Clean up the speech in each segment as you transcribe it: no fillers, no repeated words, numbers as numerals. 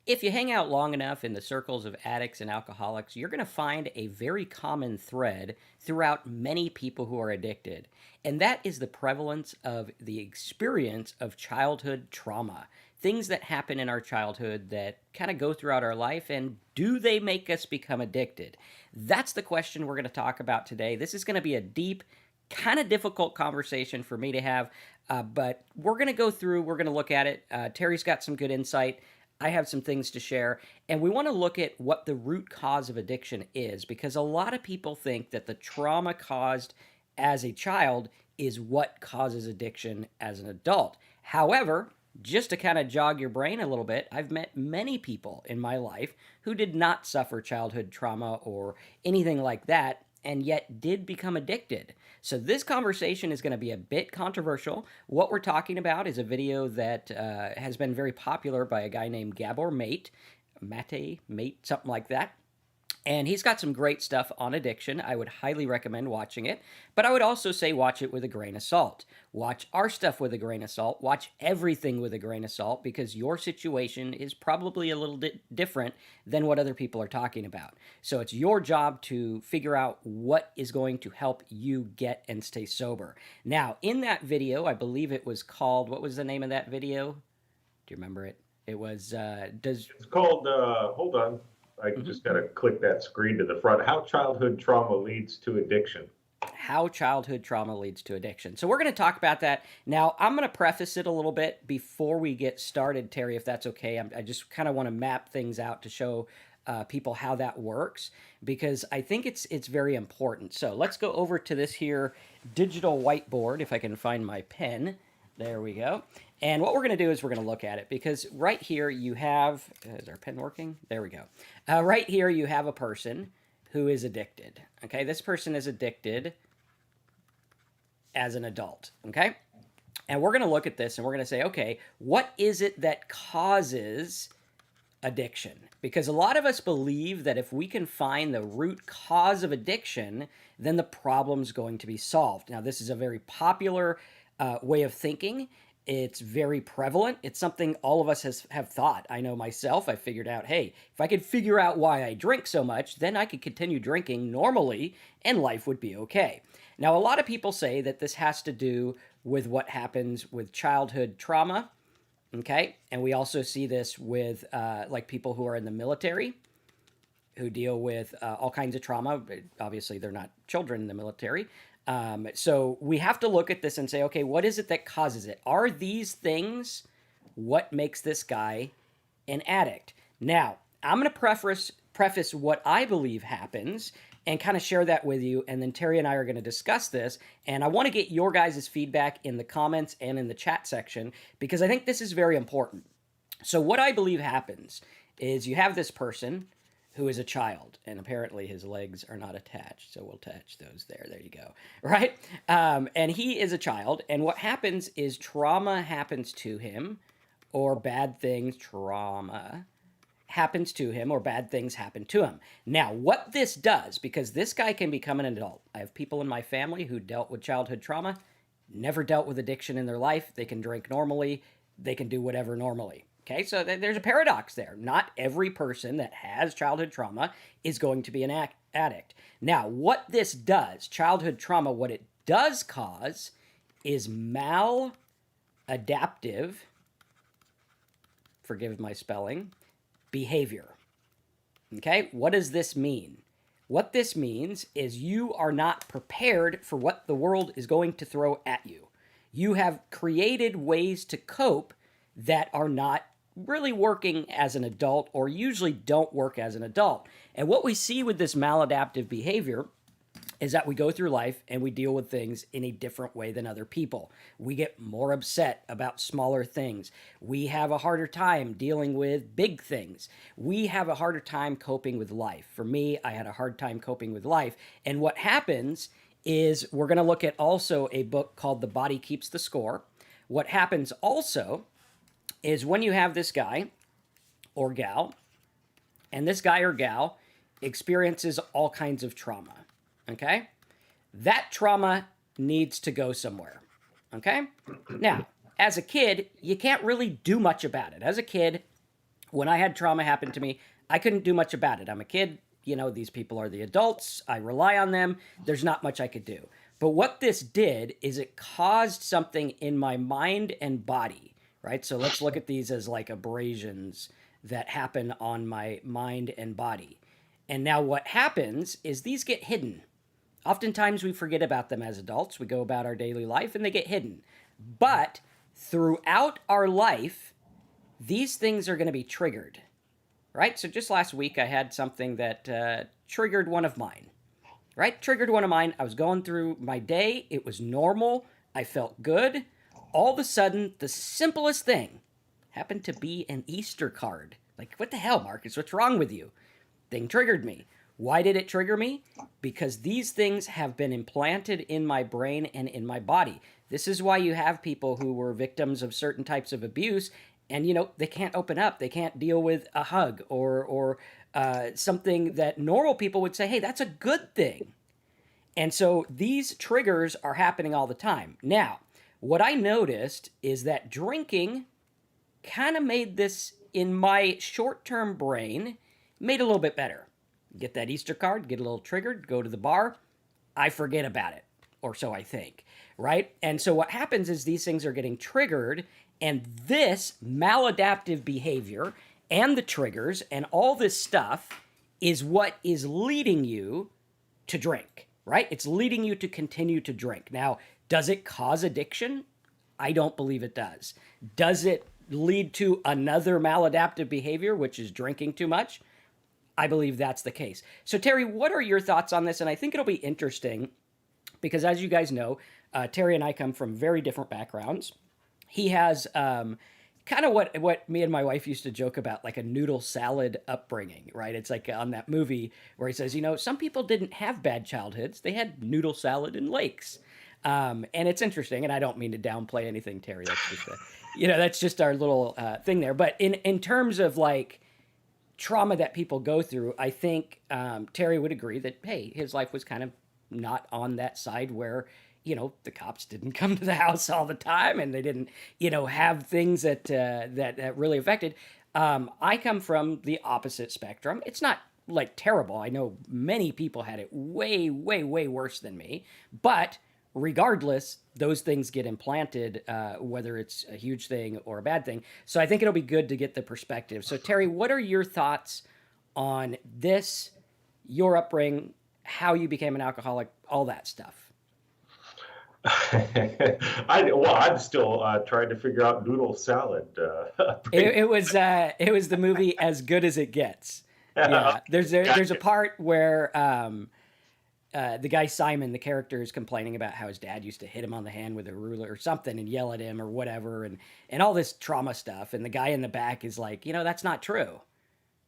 If you hang out long enough in the circles of addicts and alcoholics, you're going to find a very common thread throughout many people who are addicted. And that is the prevalence of the experience of childhood trauma. Things that happen in our childhood that kind of go throughout our life, and do they make us become addicted? That's the question we're going to talk about today. This is going to be a deep, kind of difficult conversation for me to have, but we're going to go through, we're going to look at it. Terry's got some good insight. I have some things to share, and we want to look at what the root cause of addiction is, because a lot of people think that the trauma caused as a child is what causes addiction as an adult. However, just to kind of jog your brain a little bit, I've met many people in my life who did not suffer childhood trauma or anything like that, and yet did become addicted. So this conversation is going to be a bit controversial. What we're talking about is a video that has been very popular by a guy named Gabor Maté, something like that. And he's got some great stuff on addiction. I would highly recommend watching it. But I would also say watch it with a grain of salt. Watch our stuff with a grain of salt. Watch everything with a grain of salt, because your situation is probably a little bit different than what other people are talking about. So it's your job to figure out what is going to help you get and stay sober. Now, in that video, I believe it was called, what was the name of that video? Do you remember it? It was, It's called, hold on, I just got to click that screen to the front. How childhood trauma leads to addiction. How childhood trauma leads to addiction. So we're going to talk about that. Now, I'm going to preface it a little bit before we get started, Terry, if that's okay. I just kind of want to map things out to show people how that works, because I think it's very important. So let's go over to this here digital whiteboard, if I can find my pen. There we go. And what we're going to do is we're going to look at it, because right here you have, is our pen working? There we go. Right here you have a person who is addicted. Okay, this person is addicted as an adult. Okay, and we're going to look at this and we're going to say, okay, what is it that causes addiction? Because a lot of us believe that if we can find the root cause of addiction, then the problem's going to be solved. Now, this is a very popular way of thinking. It's very prevalent. It's something all of us have thought. I know myself, I figured out, hey, if I could figure out why I drink so much, then I could continue drinking normally and life would be okay. Now, a lot of people say that this has to do with what happens with childhood trauma, okay? And we also see this with like people who are in the military, who deal with all kinds of trauma. Obviously, they're not children in the military. So we have to look at this and say, okay, what is it that causes it? Are these things what makes this guy an addict? Now, I'm going to preface what I believe happens and kind of share that with you. And then Terry and I are going to discuss this. And I want to get your guys' feedback in the comments and in the chat section, because I think this is very important. So what I believe happens is you have this person who is a child, and apparently his legs are not attached, so we'll attach those there. There you go, right? And he is a child, and what happens is trauma happens to him, or bad things, trauma happens to him, or bad things happen to him. Now, what this does, because this guy can become an adult. I have people in my family who dealt with childhood trauma, never dealt with addiction in their life. They can drink normally. They can do whatever normally. Okay, so there's a paradox there. Not every person that has childhood trauma is going to be an addict. Now, what this does, childhood trauma, what it does cause is maladaptive, forgive my spelling, behavior. Okay, what does this mean? What this means is you are not prepared for what the world is going to throw at you. You have created ways to cope that are not really working as an adult, or usually don't work as an adult. And what we see with this maladaptive behavior is that we go through life and we deal with things in a different way than other people. We get more upset about smaller things. We have a harder time dealing with big things. We have a harder time coping with life. For me, I had a hard time coping with life. And what happens is, we're going to look at also a book called The Body Keeps the Score. What happens also is when you have this guy or gal, and this guy or gal experiences all kinds of trauma, okay? That trauma needs to go somewhere, okay? Now, as a kid, you can't really do much about it. As a kid, When I had trauma happen to me, I couldn't do much about it. I'm a kid. These people are the adults. I rely on them. There's not much I could do. But what this did is it caused something in my mind and body, right? So let's look at these as like abrasions that happen on my mind and body. And now what happens is these get hidden. Oftentimes we forget about them as adults. We go about our daily life and they get hidden. But throughout our life, these things are going to be triggered, right? So just last week, I had something that triggered one of mine, right? Triggered one of mine. I was going through my day. It was normal. I felt good. All of a sudden, the simplest thing happened to be an Easter card. Like, what the hell, Marcus? What's wrong with you? Thing triggered me. Why did it trigger me? Because these things have been implanted in my brain and in my body. This is why you have people who were victims of certain types of abuse, and they can't open up. They can't deal with a hug or something that normal people would say, hey, that's a good thing. And so these triggers are happening all the time. Now, what I noticed is that drinking kind of made this, in my short-term brain, made a little bit better. Get that Easter card, get a little triggered, go to the bar, I forget about it, or so I think, right? And so what happens is these things are getting triggered, and this maladaptive behavior and the triggers and all this stuff is what is leading you to drink, right? It's leading you to continue to drink. Now, does it cause addiction? I don't believe it does. Does it lead to another maladaptive behavior, which is drinking too much? I believe that's the case. So, Terry, what are your thoughts on this? And I think it'll be interesting because, as you guys know, Terry and I come from very different backgrounds. He has kind of what me and my wife used to joke about, like a noodle salad upbringing, right? It's like on that movie where he says, some people didn't have bad childhoods. They had noodle salad and lakes. And it's interesting, and I don't mean to downplay anything, Terry. That's just, that's just our little thing there. But in terms of like trauma that people go through, I think Terry would agree that, hey, his life was kind of not on that side where, the cops didn't come to the house all the time and they didn't, have things that really affected. I come from the opposite spectrum. It's not like terrible. I know many people had it way, way, way worse than me, but regardless, those things get implanted, whether it's a huge thing or a bad thing. So I think it'll be good to get the perspective. So Terry, what are your thoughts on this, your upbringing, how you became an alcoholic, all that stuff? I'm still trying to figure out noodle salad. It was the movie As Good as It Gets. Yeah, there's a part where the guy Simon, the character, is complaining about how his dad used to hit him on the hand with a ruler or something and yell at him or whatever, and all this trauma stuff. And the guy in the back is like, that's not true.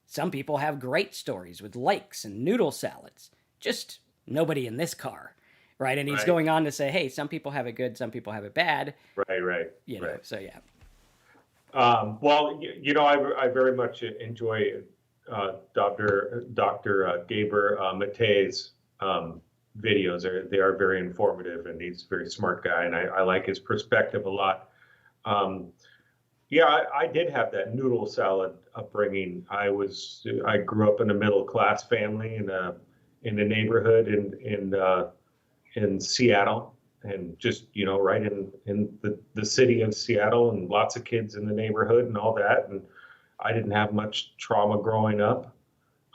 Some people have great stories with lakes and noodle salads. Just nobody in this car. Right. And he's going on to say, hey, some people have it good, some people have it bad. Right. So, yeah. Well, I very much enjoy Dr. Gabor Maté's videos. They are very informative, and he's a very smart guy, and I like his perspective a lot. I did have that noodle salad upbringing. I grew up in a middle class family in a neighborhood in Seattle, and just right in the city of Seattle, and lots of kids in the neighborhood and all that. And I didn't have much trauma growing up.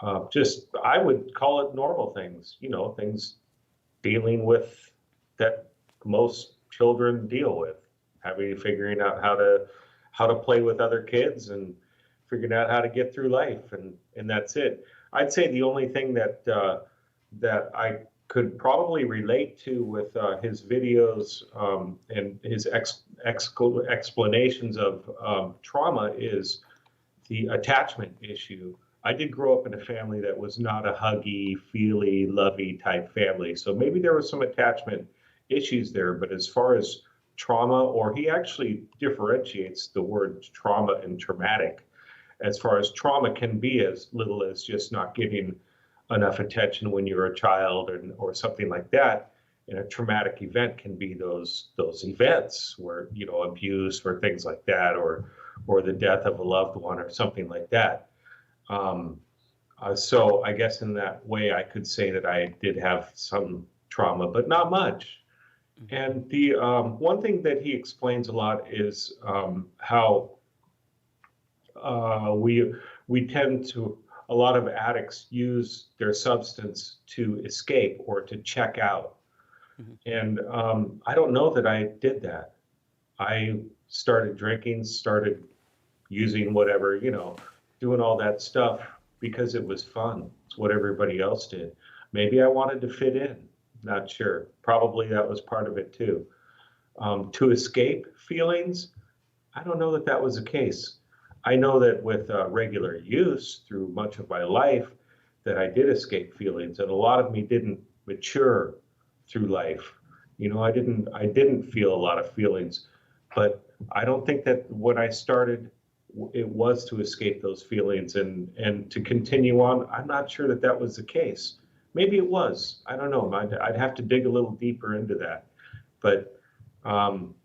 I would call it normal things, things dealing with that most children deal with, figuring out how to play with other kids and figuring out how to get through life, and that's it. I'd say the only thing that I could probably relate to with his videos and his explanations of trauma is the attachment issue. I did grow up in a family that was not a huggy, feely, lovey type family. So maybe there was some attachment issues there. But as far as trauma, or he actually differentiates the word trauma and traumatic. As far as trauma can be as little as just not giving enough attention when you're a child or something like that. And a traumatic event can be those events where, abuse or things like that, or the death of a loved one or something like that. Um, so I guess in that way, I could say that I did have some trauma, but not much. Mhm. And the one thing that he explains a lot is how we tend to, a lot of addicts use their substance to escape or to check out. Mhm. And I don't know that I did that. I started drinking, started using whatever, doing all that stuff because it was fun. It's what everybody else did. Maybe I wanted to fit in. Not sure. Probably that was part of it too. To escape feelings, I don't know that that was the case. I know that with regular use through much of my life, that I did escape feelings, and a lot of me didn't mature through life. I didn't feel a lot of feelings, but I don't think that when I started, it was to escape those feelings and to continue on. I'm not sure that that was the case. Maybe it was. I don't know. I'd have to dig a little deeper into that, but. Um,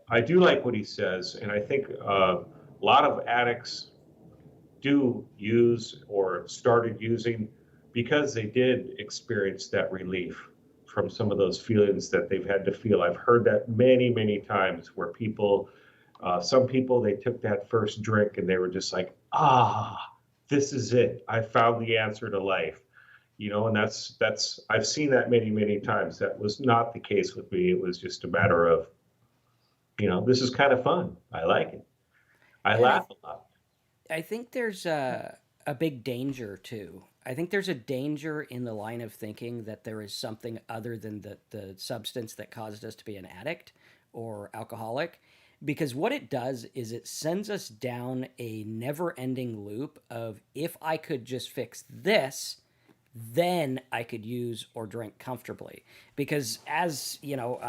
I do like what he says, and I think a lot of addicts do use or started using because they did experience that relief from some of those feelings that they've had to feel. I've heard that many, many times where some people, they took that first drink and they were just like, this is it. I found the answer to life. And that's I've seen that many, many times. That was not the case with me. It was just a matter of, this is kind of fun. I like it. I Yeah, and laugh a lot. I think there's a big danger too. I think there's a danger in the line of thinking that there is something other than the substance that caused us to be an addict or alcoholic. Because what it does is it sends us down a never ending loop of if I could just fix this, then I could use or drink comfortably. Because as you know,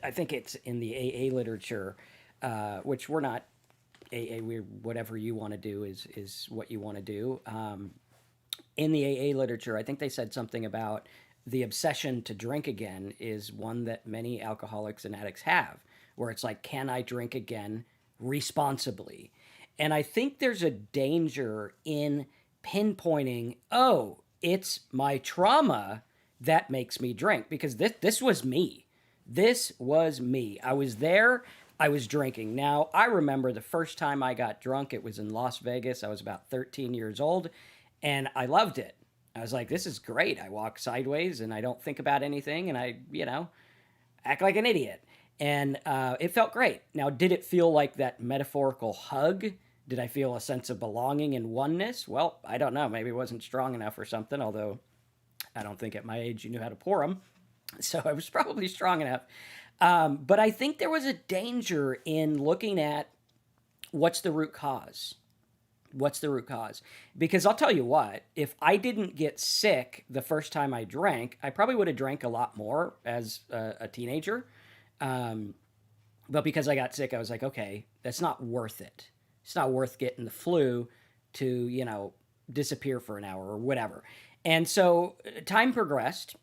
I think it's in the AA literature, which we're not AA. We're whatever you want to do is what you want to do. In the AA literature, I think they said something about the obsession to drink again is one that many alcoholics and addicts have, where it's like, can I drink again responsibly? And I think there's a danger in pinpointing, oh, it's my trauma that makes me drink because this was me. This was me. I was there. I was drinking. Now, I remember the first time I got drunk, it was in Las Vegas. I was about 13 years old and I loved it. I was like, this is great. I walk sideways and I don't think about anything and I, act like an idiot. And it felt great. Now, did it feel like that metaphorical hug? Did I feel a sense of belonging and oneness? Well, I don't know. Maybe it wasn't strong enough or something, although I don't think at my age you knew how to pour them. So I was probably strong enough. But I think there was a danger in looking at what's the root cause. What's the root cause? Because I'll tell you what, if I didn't get sick the first time I drank, I probably would have drank a lot more as a teenager. Um, but because I got sick, I was like, okay, that's not worth it. It's not worth getting the flu to, disappear for an hour or whatever. And so time progressed.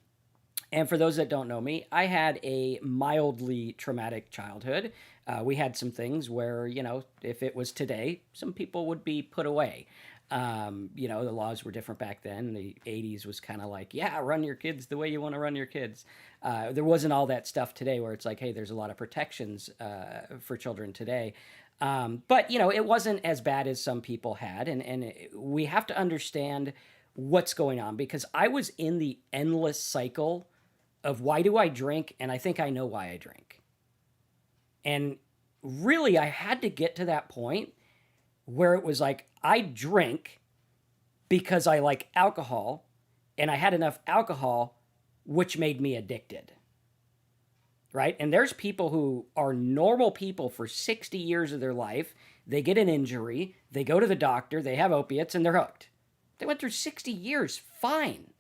And for those that don't know me, I had a mildly traumatic childhood. We had some things where, if it was today, some people would be put away. The laws were different back then. The 80s was kind of like, yeah, run your kids the way you want to run your kids. There wasn't all that stuff today where it's like, hey, there's a lot of protections for children today. But, it wasn't as bad as some people had. And we have to understand what's going on because I was in the endless cycle of why do I drink? And I think I know why I drink. And really, I had to get to that point where it was like, I drink because I like alcohol and I had enough alcohol, which made me addicted. Right? And there's people who are normal people for 60 years of their life. They get an injury, they go to the doctor, they have opiates, and they're hooked. They went through 60 years fine.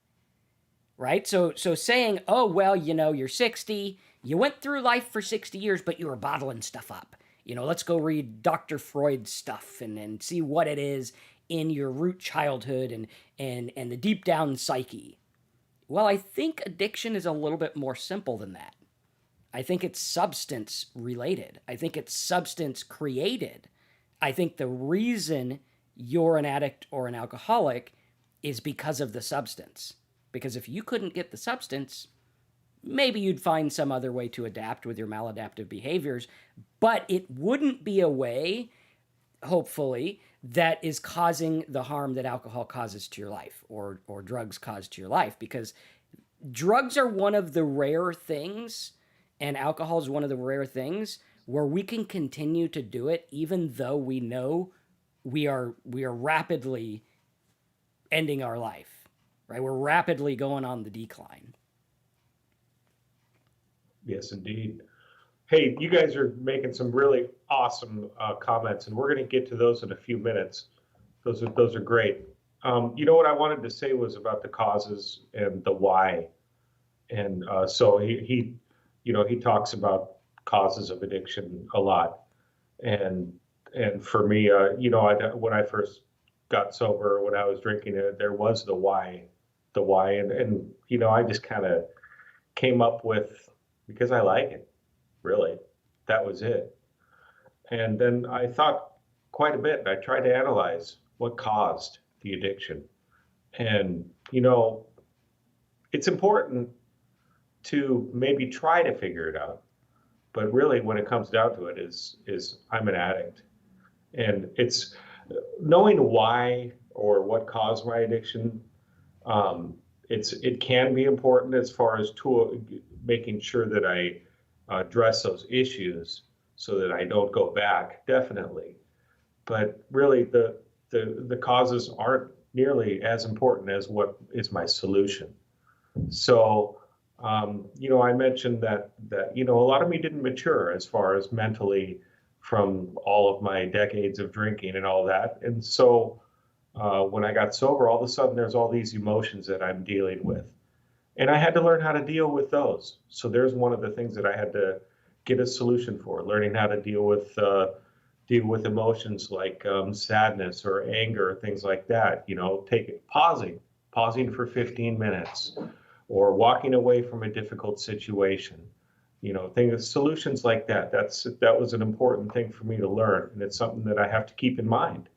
Right? So saying, oh, well, you're 60, you went through life for 60 years, but you were bottling stuff up. Let's go read Dr. Freud's stuff and see what it is in your root childhood and the deep down psyche. Well, I think addiction is a little bit more simple than that. I think it's substance related. I think it's substance created. I think the reason you're an addict or an alcoholic is because of the substance. Because if you couldn't get the substance, maybe you'd find some other way to adapt with your maladaptive behaviors, but it wouldn't be a way, hopefully, that is causing the harm that alcohol causes to your life or drugs cause to your life. Because drugs are one of the rare things, and alcohol is one of the rare things where we can continue to do it even though we know we are rapidly ending our life, right? We're rapidly going on the decline. Yes, indeed. Hey, you guys are making some really awesome comments, and we're going to get to those in a few minutes. Those are great. What I wanted to say was about the causes and the why, and so he talks about causes of addiction a lot, and for me, when I first got sober, when I was drinking it, there was the why, and I just kind of came up with because I like it, really. That was it. And then I thought quite a bit. I tried to analyze what caused the addiction. And, it's important to maybe try to figure it out. But really, when it comes down to it, is I'm an addict. And it's knowing why or what caused my addiction. It can be important as far as making sure that I address those issues so that I don't go back, definitely. But really, the causes aren't nearly as important as what is my solution. So, I mentioned that a lot of me didn't mature as far as mentally from all of my decades of drinking and all that. And so, when I got sober, all of a sudden there's all these emotions that I'm dealing with. And I had to learn how to deal with those. So there's one of the things that I had to get a solution for, learning how to deal with emotions like sadness or anger, things like that. Pausing for 15 minutes, or walking away from a difficult situation. Solutions like that. That was an important thing for me to learn, and it's something that I have to keep in mind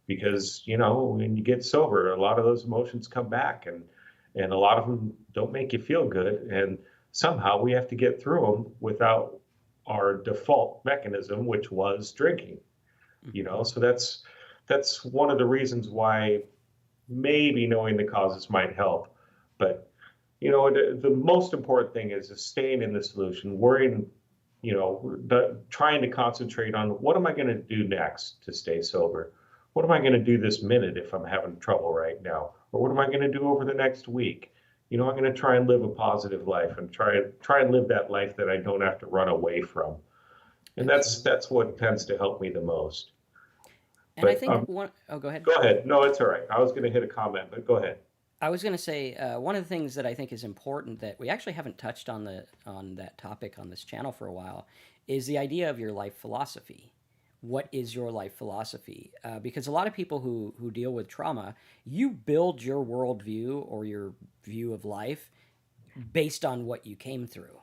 because when you get sober, a lot of those emotions come back, and a lot of them don't make you feel good, and somehow we have to get through them without our default mechanism, which was drinking. So that's one of the reasons why maybe knowing the causes might help. But the most important thing is staying in the solution, worrying, trying to concentrate on what am I going to do next to stay sober? What am I going to do this minute if I'm having trouble right now? Or what am I going to do over the next week? I'm going to try and live a positive life and try and live that life that I don't have to run away from. And that's what tends to help me the most. And I think oh, go ahead. Go ahead. No, it's all right. I was going to hit a comment, but go ahead. I was going to say one of the things that I think is important that we actually haven't touched on that topic on this channel for a while is the idea of your life philosophy. What is your life philosophy? Because a lot of people who deal with trauma, you build your worldview or your view of life based on what you came through,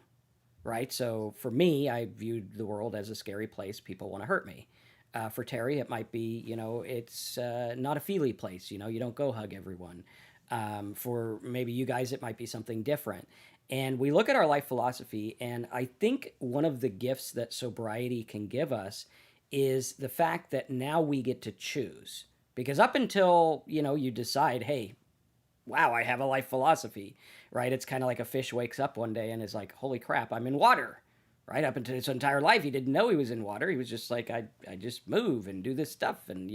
right? So for me, I viewed the world as a scary place. People want to hurt me. For Terry, it might be, it's not a feely place. You don't go hug everyone. For maybe you guys, it might be something different. And we look at our life philosophy, and I think one of the gifts that sobriety can give us is the fact that now we get to choose. Because up until, you decide, hey, wow, I have a life philosophy, right? It's kind of like a fish wakes up one day and is like, holy crap, I'm in water, right? Up until his entire life, he didn't know he was in water. He was just like, I just move and do this stuff. And,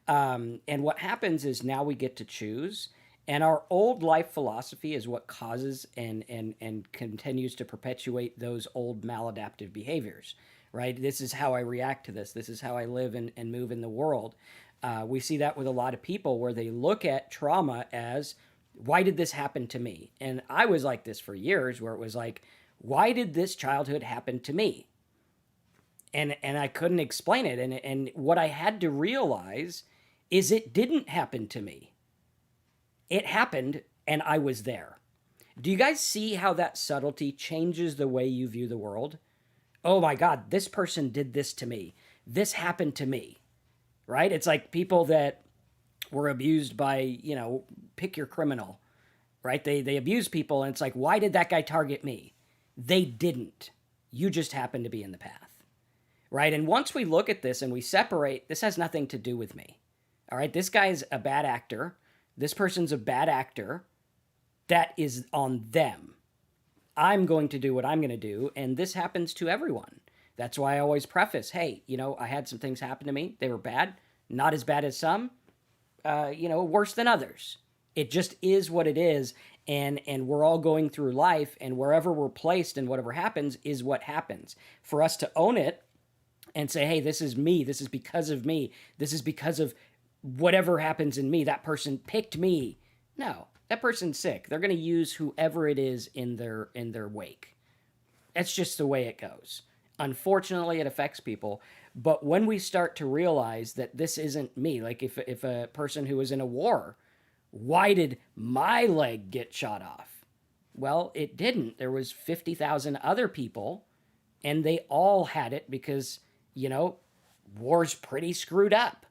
and what happens is now we get to choose. And our old life philosophy is what causes and continues to perpetuate those old maladaptive behaviors, right? This is how I react to this. This is how I live and move in the world. We see that with a lot of people where they look at trauma as, why did this happen to me? And I was like this for years, where it was like, why did this childhood happen to me? And I couldn't explain it. And what I had to realize is it didn't happen to me. It happened, and I was there. Do you guys see how that subtlety changes the way you view the world? Oh my God, this person did this to me. This happened to me, right? It's like people that were abused by, pick your criminal, right? They abuse people, and it's like, why did that guy target me? They didn't. You just happened to be in the path, right? And once we look at this and we separate, this has nothing to do with me. All right, this guy's a bad actor. This person's a bad actor. That is on them. I'm going to do what I'm going to do, and this happens to everyone. That's why I always preface, hey, I had some things happen to me. They were bad, not as bad as some, worse than others. It just is what it is, and we're all going through life, and wherever we're placed and whatever happens is what happens. For us to own it and say, hey, this is me, this is because of me, this is because of whatever happens in me, that person picked me. No, that person's sick. They're going to use whoever it is in their wake. That's just the way it goes. Unfortunately, it affects people. But when we start to realize that this isn't me, like if a person who was in a war, why did my leg get shot off? Well, it didn't. There was 50,000 other people, and they all had it because, war's pretty screwed up.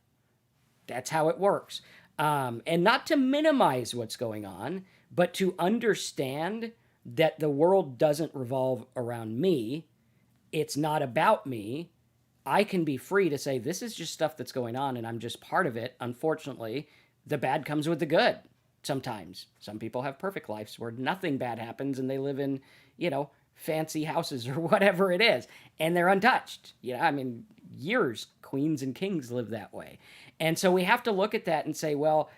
That's how it works. And not to minimize what's going on, but to understand that the world doesn't revolve around me. It's not about me. I can be free to say, this is just stuff that's going on, and I'm just part of it. Unfortunately, the bad comes with the good sometimes. Some people have perfect lives where nothing bad happens, and they live in, fancy houses or whatever it is, and they're untouched. Years, queens and kings live that way. And so we have to look at that and say, well,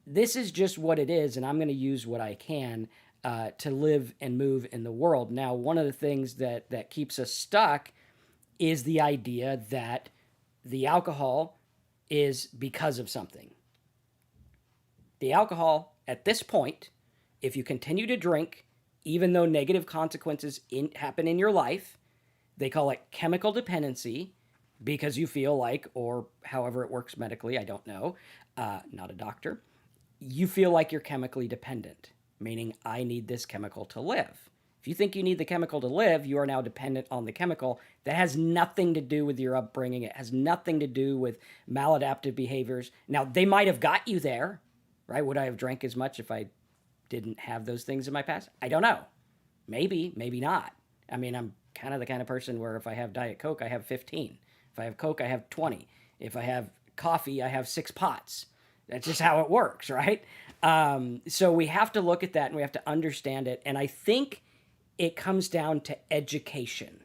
this is just what it is, and I'm going to use what I can to live and move in the world. Now, one of the things that keeps us stuck is the idea that the alcohol is because of something. The alcohol, at this point, if you continue to drink, even though negative consequences happen in your life, they call it chemical dependency, because you feel like, or however it works medically, I don't know, not a doctor, you feel like you're chemically dependent, meaning I need this chemical to live. If you think you need the chemical to live, you are now dependent on the chemical. That has nothing to do with your upbringing. It has nothing to do with maladaptive behaviors. Now, they might have got you there, right? Would I have drank as much if I didn't have those things in my past? I don't know. Maybe, maybe not. I'm kind of the kind of person where if I have Diet Coke, I have 15. If I have Coke, I have 20. If I have coffee, I have 6 pots. That's just how it works, right? So we have to look at that and we have to understand it. And I think it comes down to education.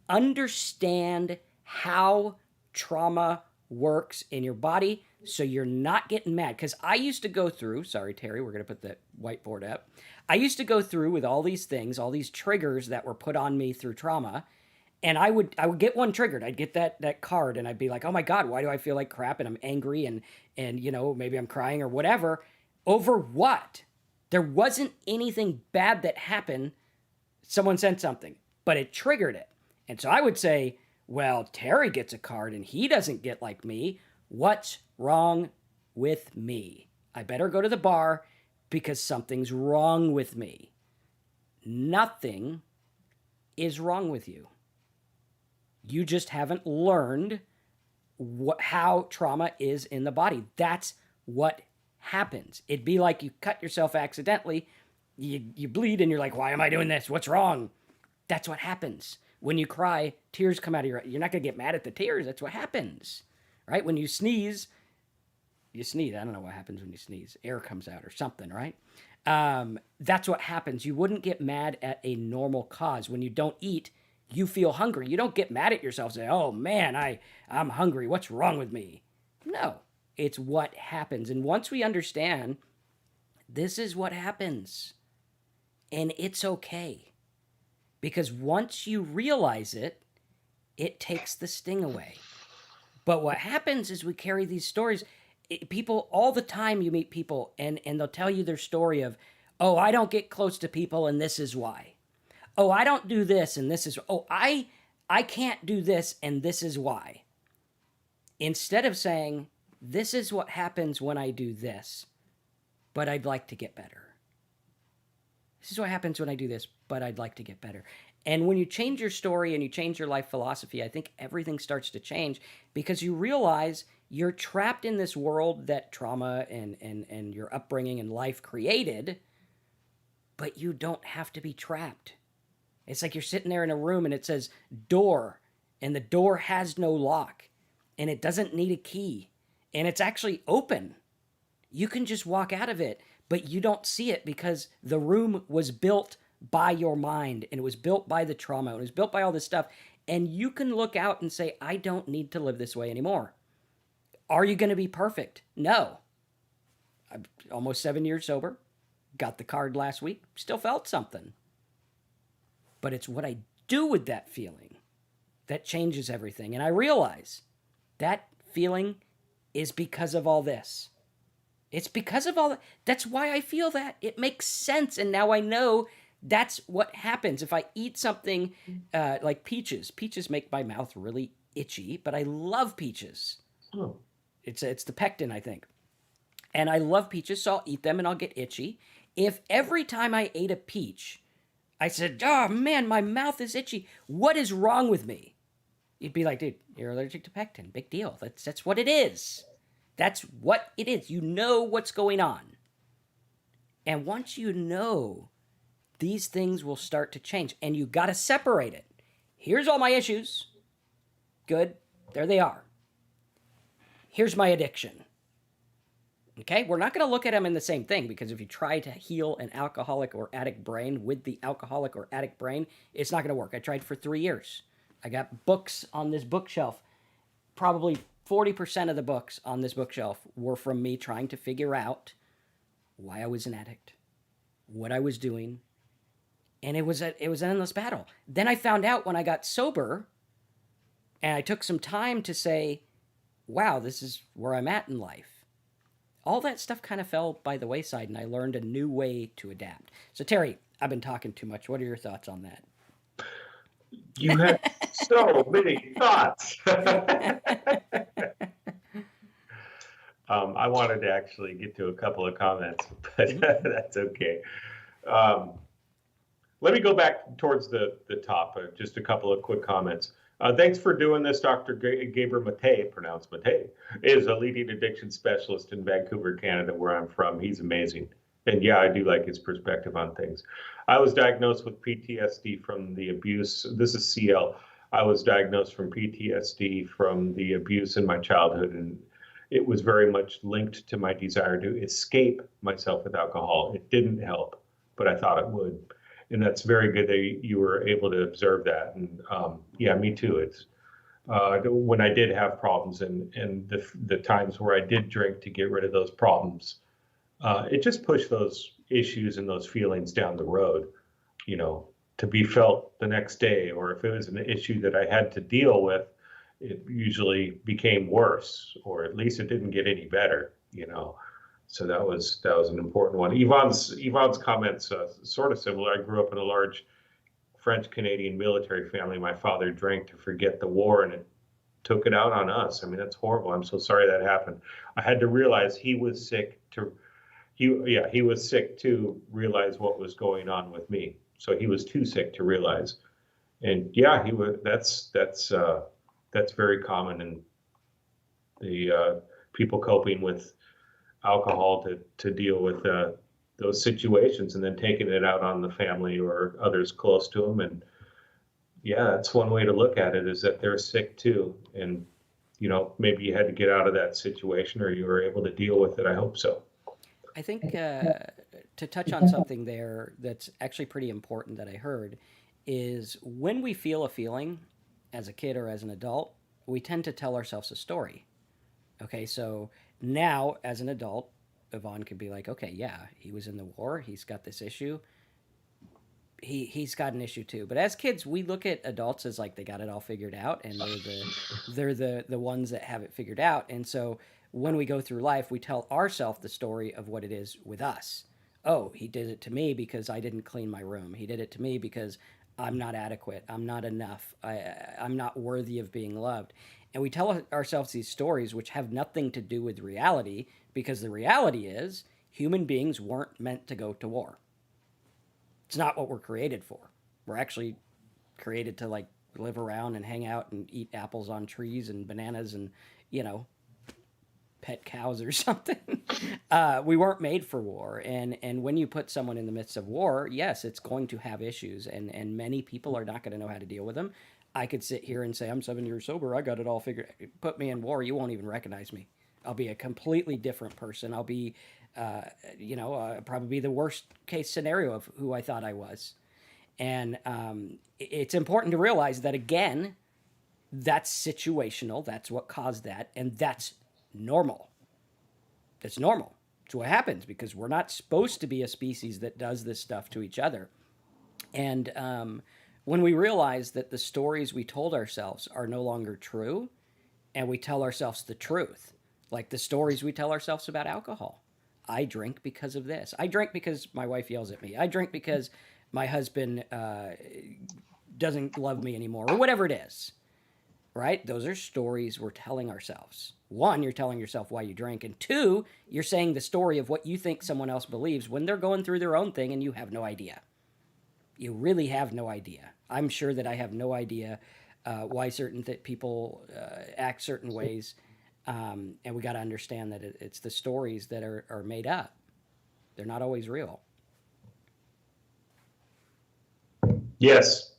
Understand how trauma works in your body so you're not getting mad. Because I used to go through, sorry, Terry, we're going to put the whiteboard up. I used to go through with all these things, all these triggers that were put on me through trauma. And I would get one triggered. I'd get that card and I'd be like, oh my God, why do I feel like crap? And I'm angry and maybe I'm crying or whatever. Over what? There wasn't anything bad that happened. Someone sent something, but it triggered it. And so I would say, well, Terry gets a card and he doesn't get like me. What's wrong with me? I better go to the bar because something's wrong with me. Nothing is wrong with you. You just haven't learned how trauma is in the body. That's what happens. It'd be like you cut yourself accidentally, you bleed, and you're like, why am I doing this? What's wrong? That's what happens. When you cry, tears come out of your eyes. You're not going to get mad at the tears. That's what happens, right? When you sneeze. I don't know what happens when you sneeze. Air comes out or something, right? That's what happens. You wouldn't get mad at a normal cause. When you don't eat, you feel hungry. You don't get mad at yourself and say, oh man, I'm hungry. What's wrong with me? No, it's what happens. And once we understand this is what happens, and it's okay. Because once you realize it, it takes the sting away. But what happens is we carry these stories. People, all the time you meet people and they'll tell you their story of, oh, I don't get close to people and this is why. Oh, I don't do this and this is, I can't do this and this is why. Instead of saying, this is what happens when I do this, but I'd like to get better. This is what happens when I do this, but I'd like to get better. And when you change your story and you change your life philosophy, I think everything starts to change because you realize you're trapped in this world that trauma and your upbringing and life created, but you don't have to be trapped. It's like you're sitting there in a room and it says door, and the door has no lock, and it doesn't need a key, and it's actually open. You can just walk out of it, but you don't see it because the room was built by your mind, and it was built by the trauma, and it was built by all this stuff. And you can look out and say, I don't need to live this way anymore. Are you going to be perfect? No. I'm almost 7 years sober. Got the card last week. Still felt something. But it's what I do with that feeling that changes everything. And I realize that feeling is because of all this. It's because of all that. That's why I feel that. It makes sense. And now I know that's what happens. If I eat something like peaches make my mouth really itchy, but I love peaches. Oh. It's the pectin, I think. And I love peaches, so I'll eat them and I'll get itchy. If every time I ate a peach, I said, oh man, my mouth is itchy, what is wrong with me? You'd be like, dude, you're allergic to pectin. Big deal. That's what it is. That's what it is. You know what's going on. And once you know, these things will start to change. And you got to separate it. Here's all my issues. Good. There they are. Here's my addiction. Okay? We're not going to look at them in the same thing, because if you try to heal an alcoholic or addict brain with the alcoholic or addict brain, it's not going to work. I tried for 3 years. I got books on this bookshelf. Probably 40% of the books on this bookshelf were from me trying to figure out why I was an addict, what I was doing, and it was an endless battle. Then I found out when I got sober, and I took some time to say, wow, this is where I'm at in life. All that stuff kind of fell by the wayside, and I learned a new way to adapt. So, Terry, I've been talking too much. What are your thoughts on that? You had so many thoughts. I wanted to actually get to a couple of comments, but that's okay. Let me go back towards the top. Just a couple of quick comments. Thanks for doing this. Dr. Gabor Maté, pronounced Maté, is a leading addiction specialist in Vancouver, Canada, where I'm from. He's amazing. And yeah, I do like his perspective on things. I was diagnosed with PTSD from the abuse. This is CL. I was diagnosed from PTSD from the abuse in my childhood, and it was very much linked to my desire to escape myself with alcohol. It didn't help, but I thought it would. And that's very good that you were able to observe that. And yeah, me too. It's when I did have problems and the times where I did drink to get rid of those problems, it just pushed those issues and those feelings down the road, you know, to be felt the next day. Or if it was an issue that I had to deal with, it usually became worse, or at least it didn't get any better, you know. So that was an important one. Yvonne's comments sort of similar. I grew up in a large French-Canadian military family. My father drank to forget the war, and it took it out on us. I mean, that's horrible. I'm so sorry that happened. I had to realize he was sick to realize what was going on with me. So he was too sick to realize. And yeah, he was. That's very common in the people coping with alcohol to deal with those situations, and then taking it out on the family or others close to them. And yeah, that's one way to look at it, is that they're sick too. And, you know, maybe you had to get out of that situation, or you were able to deal with it. I hope so. I think to touch on something there that's actually pretty important that I heard is when we feel a feeling as a kid or as an adult, we tend to tell ourselves a story. Okay, so now as an adult, Yvonne could be like, okay, yeah, he was in the war, he's got this issue, he's got an issue too. But as kids, we look at adults as like they got it all figured out, and they're the ones that have it figured out. And so when we go through life, we tell ourselves the story of what it is with us. Oh, he did it to me because I didn't clean my room. He did it to me because I'm not adequate. I'm not enough. I'm not worthy of being loved. And we tell ourselves these stories which have nothing to do with reality, because the reality is human beings weren't meant to go to war. It's not what we're created for. We're actually created to like live around and hang out and eat apples on trees and bananas and, you know, pet cows or something. We weren't made for war, and when you put someone in the midst of war, yes, it's going to have issues, and many people are not going to know how to deal with them. I could sit here and say I'm 7 years sober, I got it all figured. Put me in war, you won't even recognize me. I'll be a completely different person. I'll be, probably the worst case scenario of who I thought I was. And it's important to realize that again, that's situational. That's what caused that, and that's normal. It's normal. It's what happens because we're not supposed to be a species that does this stuff to each other. And when we realize that the stories we told ourselves are no longer true, and we tell ourselves the truth, like the stories we tell ourselves about alcohol. I drink because of this. I drink because my wife yells at me. I drink because my husband doesn't love me anymore, or whatever it is, right? Those are stories we're telling ourselves. One, you're telling yourself why you drink, and two, you're saying the story of what you think someone else believes when they're going through their own thing and you have no idea. You really have no idea. I'm sure that I have no idea why certain people act certain ways, and we got to understand that it's the stories that are made up. They're not always real. Yes.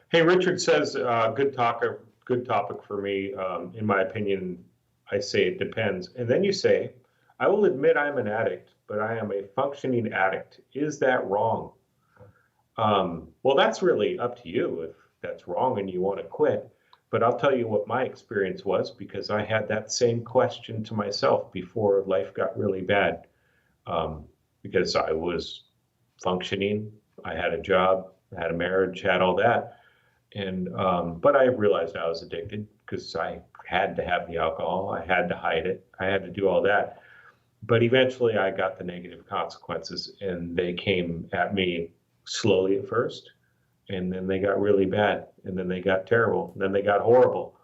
Hey, Richard says, good topic for me. In my opinion, I say it depends. And then you say, I will admit I'm an addict, but I am a functioning addict. Is that wrong? Well, that's really up to you if that's wrong and you want to quit. But I'll tell you what my experience was, because I had that same question to myself before life got really bad. Because I was functioning, I had a job, I had a marriage, had all that. And but I realized I was addicted because I had to have the alcohol, I had to hide it, I had to do all that. But eventually I got the negative consequences, and they came at me slowly at first, and then they got really bad, and then they got terrible, and then they got horrible.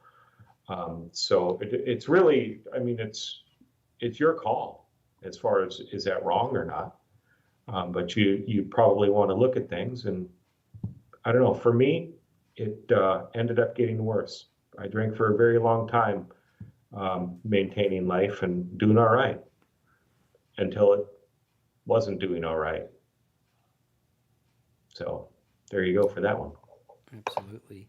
So it's really, I mean, it's your call as far as is that wrong or not. But you probably want to look at things, and I don't know. For me, it ended up getting worse. I drank for a very long time, maintaining life and doing all right, until it wasn't doing all right. So there you go for that one. Absolutely.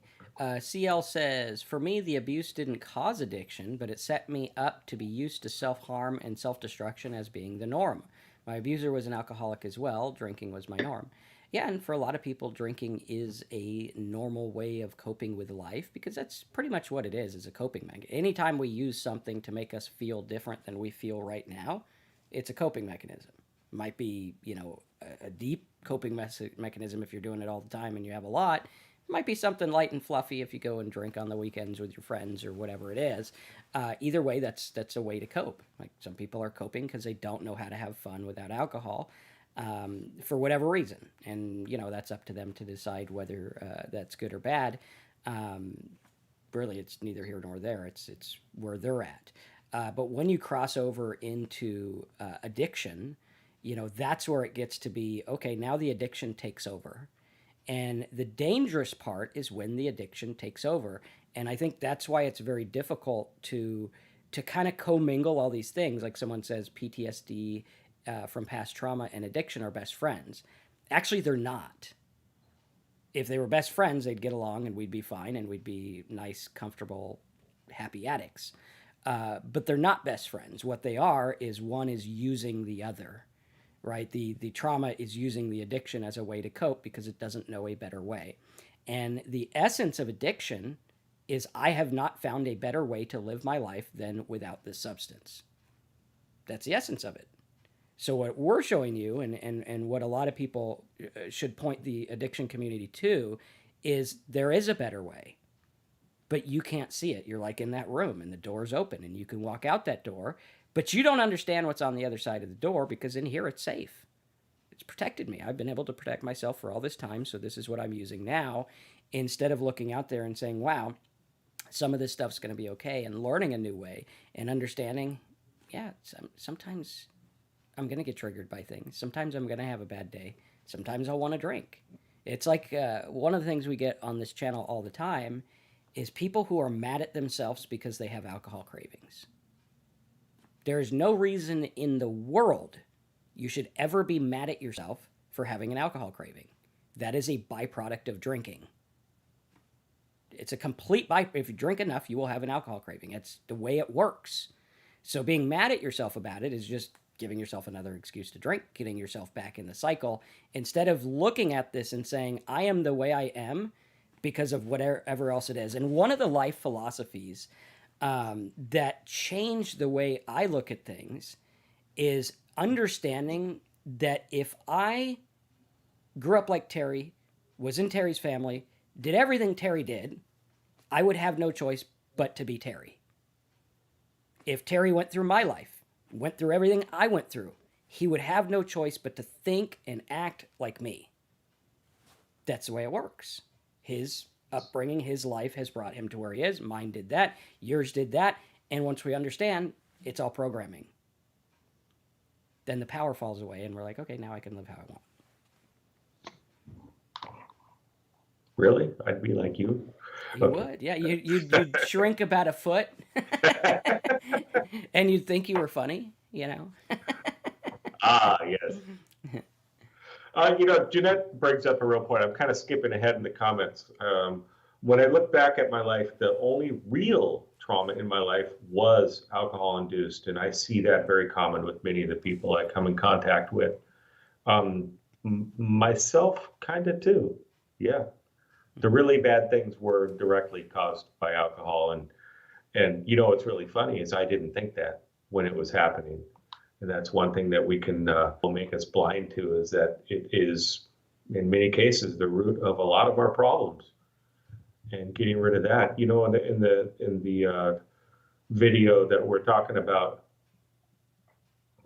CL says, for me, the abuse didn't cause addiction, but it set me up to be used to self harm and self destruction as being the norm. My abuser was an alcoholic as well. Drinking was my norm. Yeah, and for a lot of people, drinking is a normal way of coping with life because that's pretty much what it is a coping mechanism. Anytime we use something to make us feel different than we feel right now, it's a coping mechanism. Might be, a deep coping mechanism if you're doing it all the time and you have a lot. It might be something light and fluffy if you go and drink on the weekends with your friends or whatever it is. Either way, that's a way to cope. Like some people are coping because they don't know how to have fun without alcohol. For whatever reason, and that's up to them to decide whether that's good or bad. Really, it's neither here nor there. It's where they're at. But when you cross over into addiction, that's where it gets to be okay. Now the addiction takes over, and the dangerous part is when the addiction takes over. And I think that's why it's very difficult to kind of commingle all these things. Like someone says, PTSD from past trauma and addiction are best friends. Actually, they're not. If they were best friends, they'd get along and we'd be fine and we'd be nice, comfortable, happy addicts. But they're not best friends. What they are is one is using the other, right? The trauma is using the addiction as a way to cope because it doesn't know a better way. And the essence of addiction is I have not found a better way to live my life than without this substance. That's the essence of it. So what we're showing you, and what a lot of people should point the addiction community to, is there is a better way, but you can't see it. You're like in that room, and the door's open, and you can walk out that door, but you don't understand what's on the other side of the door because in here it's safe. It's protected me. I've been able to protect myself for all this time, so this is what I'm using now, instead of looking out there and saying, wow, some of this stuff's going to be okay, and learning a new way and understanding, yeah, sometimes I'm going to get triggered by things. Sometimes I'm going to have a bad day. Sometimes I'll want to drink. It's like one of the things we get on this channel all the time is people who are mad at themselves because they have alcohol cravings. There is no reason in the world you should ever be mad at yourself for having an alcohol craving. That is a byproduct of drinking. It's a complete by. If you drink enough, you will have an alcohol craving. It's the way it works. So being mad at yourself about it is just giving yourself another excuse to drink, getting yourself back in the cycle, instead of looking at this and saying, I am the way I am because of whatever else it is. And one of the life philosophies that changed the way I look at things is understanding that if I grew up like Terry, was in Terry's family, did everything Terry did, I would have no choice but to be Terry. If Terry went through my life, went through everything I went through, he would have no choice but to think and act like me. That's the way it works. His upbringing, his life has brought him to where he is. Mine did that. Yours did that. And once we understand, it's all programming. Then the power falls away and we're like, okay, now I can live how I want. Really? I'd be like you. You would, yeah. You'd shrink about a foot, and you'd think you were funny, you know. Yes. Jeanette brings up a real point. I'm kind of skipping ahead in the comments. When I look back at my life, the only real trauma in my life was alcohol-induced, and I see that very common with many of the people I come in contact with. Myself, kind of too. Yeah. The really bad things were directly caused by alcohol, and what's really funny is I didn't think that when it was happening, and that's one thing that we can make us blind to, is that it is in many cases the root of a lot of our problems, and getting rid of that. In the video that we're talking about,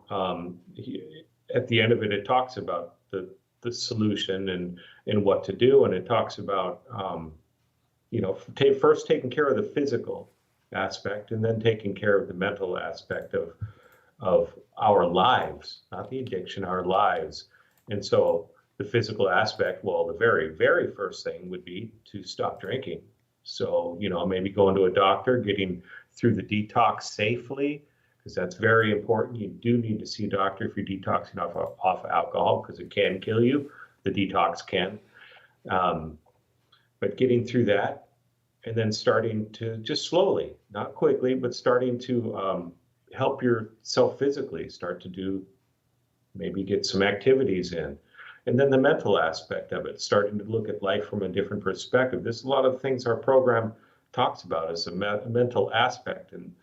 at the end of it, it talks about the solution and what to do. And it talks about, first taking care of the physical aspect and then taking care of the mental aspect of our lives, not the addiction, our lives. And so the physical aspect, well, the very, very first thing would be to stop drinking. So, maybe going to a doctor, getting through the detox safely, because that's very important. You do need to see a doctor if you're detoxing off alcohol, because it can kill you. The detox can. But getting through that, and then starting to just slowly, not quickly, but starting to help yourself physically, start to maybe get some activities in. And then the mental aspect of it, starting to look at life from a different perspective. There's a lot of things our program talks about as a mental aspect, and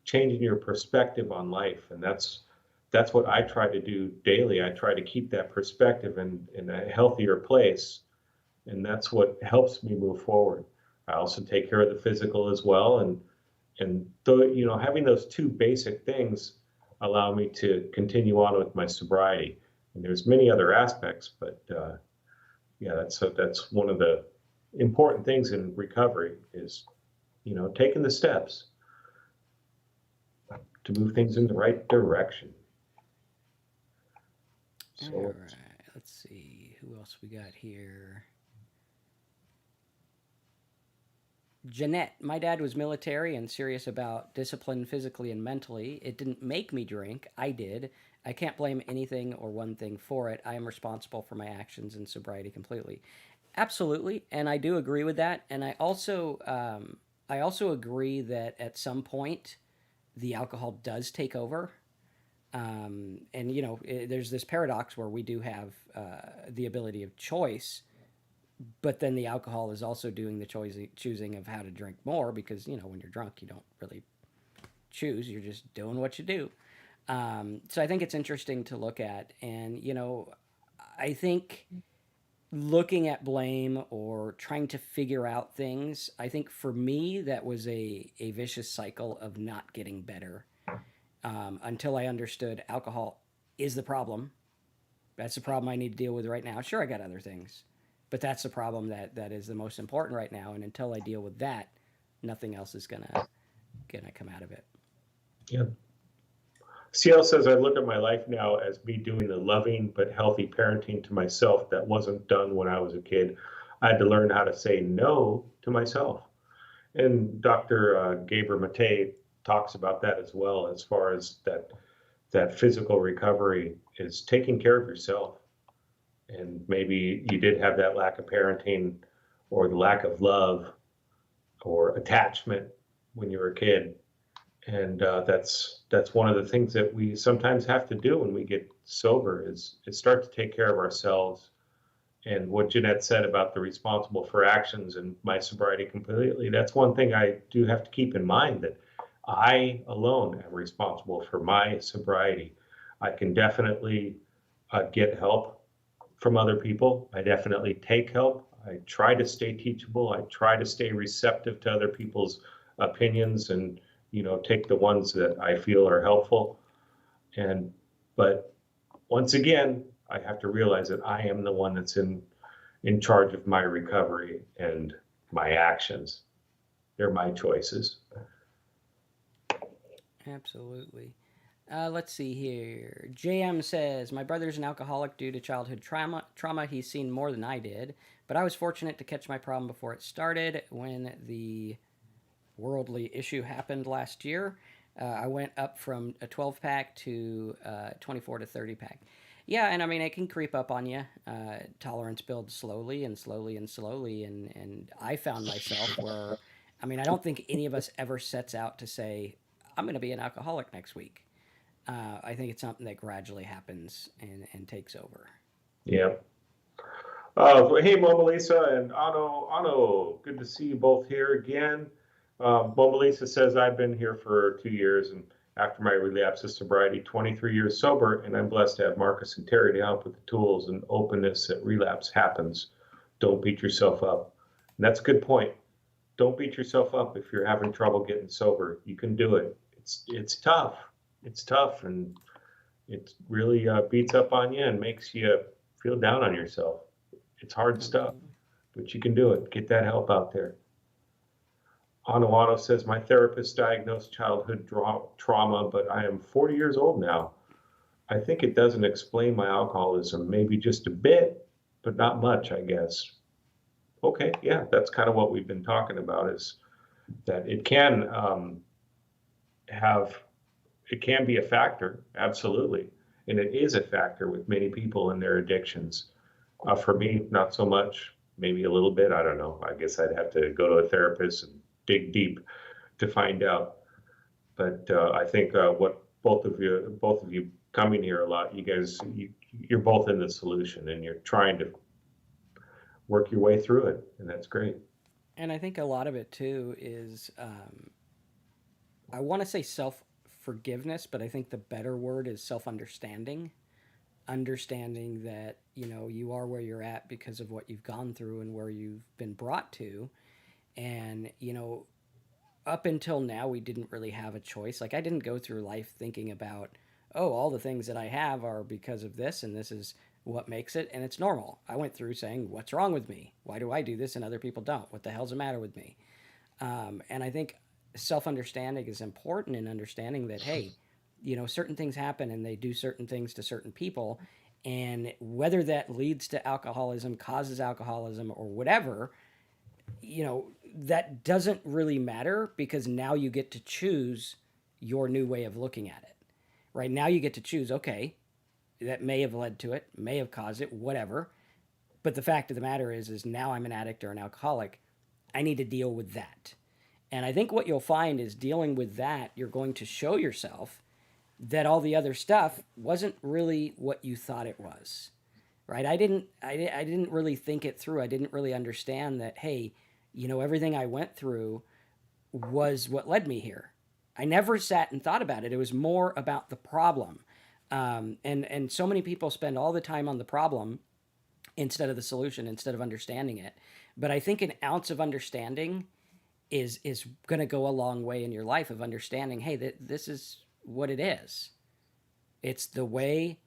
changing your perspective on life. And that's what I try to do daily. I try to keep that perspective in a healthier place. And that's what helps me move forward. I also take care of the physical as well. And having those two basic things allow me to continue on with my sobriety. And there's many other aspects, but that's one of the important things in recovery is, taking the steps to move things in the right direction. So, all right, let's see who else we got here. Jeanette, my dad was military and serious about discipline physically and mentally. It didn't make me drink. I did. I can't blame anything or one thing for it. I am responsible for my actions and sobriety completely. Absolutely, and I do agree with that. And I also agree that at some point the alcohol does take over. There's this paradox where we do have the ability of choice, but then the alcohol is also doing the choosing of how to drink more, because, when you're drunk, you don't really choose. You're just doing what you do. So I think it's interesting to look at. And, I think looking at blame or trying to figure out things, I think for me, that was a vicious cycle of not getting better. Until I understood alcohol is the problem. That's the problem I need to deal with right now. Sure, I got other things, but that's the problem that is the most important right now. And until I deal with that, nothing else is gonna come out of it. Yeah. CL says, I look at my life now as me doing the loving but healthy parenting to myself that wasn't done when I was a kid. I had to learn how to say no to myself. And Dr. Gabor Maté talks about that as well, as far as that physical recovery is taking care of yourself. And maybe you did have that lack of parenting or the lack of love or attachment when you were a kid. And that's one of the things that we sometimes have to do when we get sober is start to take care of ourselves. And what Jeanette said about the responsible for actions and my sobriety completely, that's one thing I do have to keep in mind, that I alone am responsible for my sobriety. I can definitely get help from other people. I definitely take help. I try to stay teachable. I try to stay receptive to other people's opinions and, take the ones that I feel are helpful. But once again, I have to realize that I am the one that's in charge of my recovery and my actions. They're my choices. Absolutely. Let's see here. JM says, my brother's an alcoholic due to childhood trauma. He's seen more than I did, but I was fortunate to catch my problem before it started. When the worldly issue happened last year, I went up from a 12 pack to 24 to 30 pack. Yeah, and I mean, it can creep up on you. Tolerance builds slowly and slowly and slowly. And I found myself where, I mean, I don't think any of us ever sets out to say, I'm going to be an alcoholic next week. I think it's something that gradually happens and takes over. Yeah. Hey, Mona Lisa and Ano, good to see you both here again. Mona Lisa says, I've been here for 2 years, and after my relapse of sobriety, 23 years sober, and I'm blessed to have Marcus and Terry to help with the tools and openness that relapse happens. Don't beat yourself up. And that's a good point. Don't beat yourself up if you're having trouble getting sober. You can do it. It's tough. It's tough, and it really beats up on you and makes you feel down on yourself. It's hard stuff, but you can do it. Get that help out there. Ano says, my therapist diagnosed childhood trauma, but I am 40 years old now. I think it doesn't explain my alcoholism, maybe just a bit, but not much, I guess. Okay, yeah, that's kind of what we've been talking about, is that it can it can be a factor, absolutely. And it is a factor with many people in their addictions. For me, not so much, maybe a little bit, I don't know. I guess I'd have to go to a therapist and dig deep to find out. But I think what both of you coming here a lot, you guys, you're both in the solution and you're trying to work your way through it, and that's great. And I think a lot of it too is, I want to say self forgiveness, but I think the better word is self understanding. Understanding that, you are where you're at because of what you've gone through and where you've been brought to. And, up until now, we didn't really have a choice. Like, I didn't go through life thinking about, oh, all the things that I have are because of this, and this is what makes it, and it's normal. I went through saying, what's wrong with me? Why do I do this and other people don't? What the hell's the matter with me? And I think self understanding is important in understanding that, hey, certain things happen and they do certain things to certain people. And whether that leads to alcoholism, causes alcoholism, or whatever, that doesn't really matter, because now you get to choose your new way of looking at it. Right now you get to choose, okay, that may have led to it, may have caused it, whatever. But the fact of the matter is now I'm an addict or an alcoholic. I need to deal with that. And I think what you'll find is, dealing with that, you're going to show yourself that all the other stuff wasn't really what you thought it was. Right? I didn't really think it through. I didn't really understand that, hey, everything I went through was what led me here. I never sat and thought about it. It was more about the problem. And so many people spend all the time on the problem instead of the solution, instead of understanding it. But I think an ounce of understanding is going to go a long way in your life, of understanding, hey, this is what it is. It's the way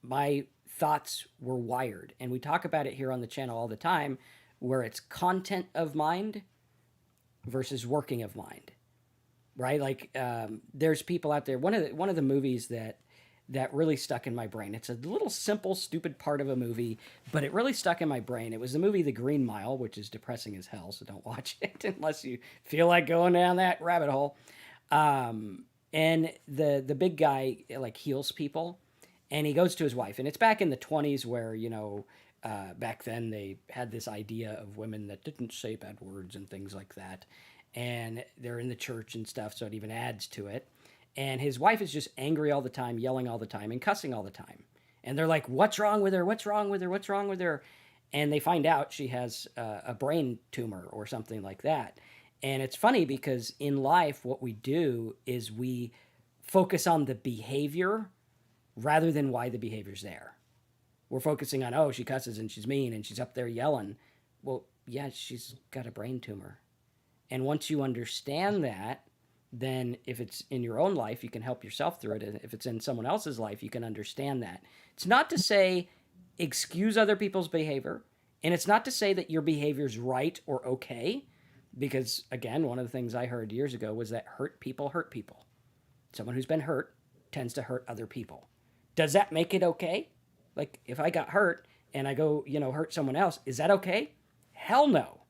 my thoughts were wired. And we talk about it here on the channel all the time, where it's content of mind versus working of mind. right? Like there's people out there. One of the movies that really stuck in my brain. It's a little simple, stupid part of a movie, but it really stuck in my brain. It was the movie The Green Mile, which is depressing as hell. So don't watch it unless you feel like going down that rabbit hole. And the big guy like heals people, and he goes to his wife, and it's back in the 20s where back then they had this idea of women that didn't say bad words and things like that, and they're in the church and stuff, so it even adds to it. And his wife is just angry all the time, yelling all the time, and cussing all the time. And they're like, "What's wrong with her? What's wrong with her? What's wrong with her?" And they find out she has a brain tumor or something like that. And it's funny because in life, what we do is we focus on the behavior rather than why the behavior's there. We're focusing on, oh, she cusses and she's mean and she's up there yelling. Well, yeah, she's got a brain tumor. And once you understand that, then if it's in your own life, you can help yourself through it. And if it's in someone else's life, you can understand that. It's not to say excuse other people's behavior, and it's not to say that your behavior is right or okay, because again, one of the things I heard years ago was that hurt people hurt people. Someone who's been hurt tends to hurt other people. Does that make it okay? Like if I got hurt and I go, hurt someone else, is that okay? Hell no.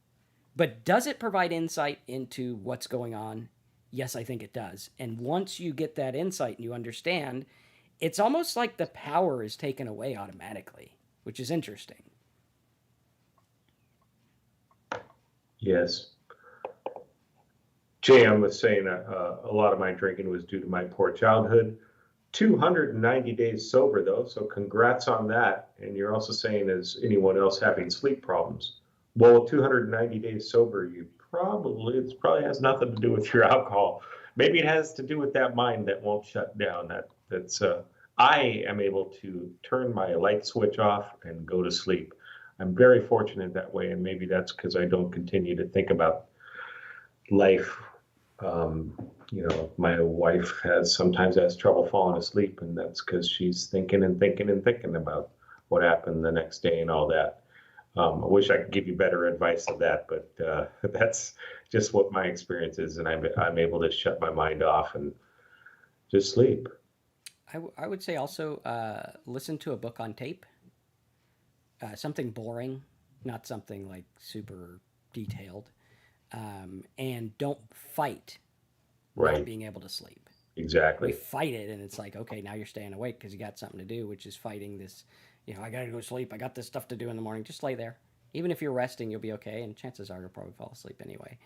But does it provide insight into what's going on? Yes, I think it does. And once you get that insight and you understand, it's almost like the power is taken away automatically, which is interesting. Yes. JM was saying a lot of my drinking was due to my poor childhood. 290 days sober, though, so congrats on that. And you're also saying, is anyone else having sleep problems? Well, 290 days sober, it probably has nothing to do with your alcohol. Maybe it has to do with that mind that won't shut down. I am able to turn my light switch off and go to sleep. I'm very fortunate that way, and maybe that's because I don't continue to think about life. My wife sometimes has trouble falling asleep, and that's because she's thinking and thinking and thinking about what happened the next day and all that. I wish I could give you better advice of that, but that's just what my experience is, and I'm able to shut my mind off and just sleep. I would say also listen to a book on tape, something boring, not something like super detailed, and don't fight not Right. being able to sleep. We Exactly. fight it, and it's like, okay, now you're staying awake because you got something to do, which is fighting this. I got to go sleep. I got this stuff to do in the morning. Just lay there. Even if you're resting, you'll be okay, and chances are you'll probably fall asleep anyway.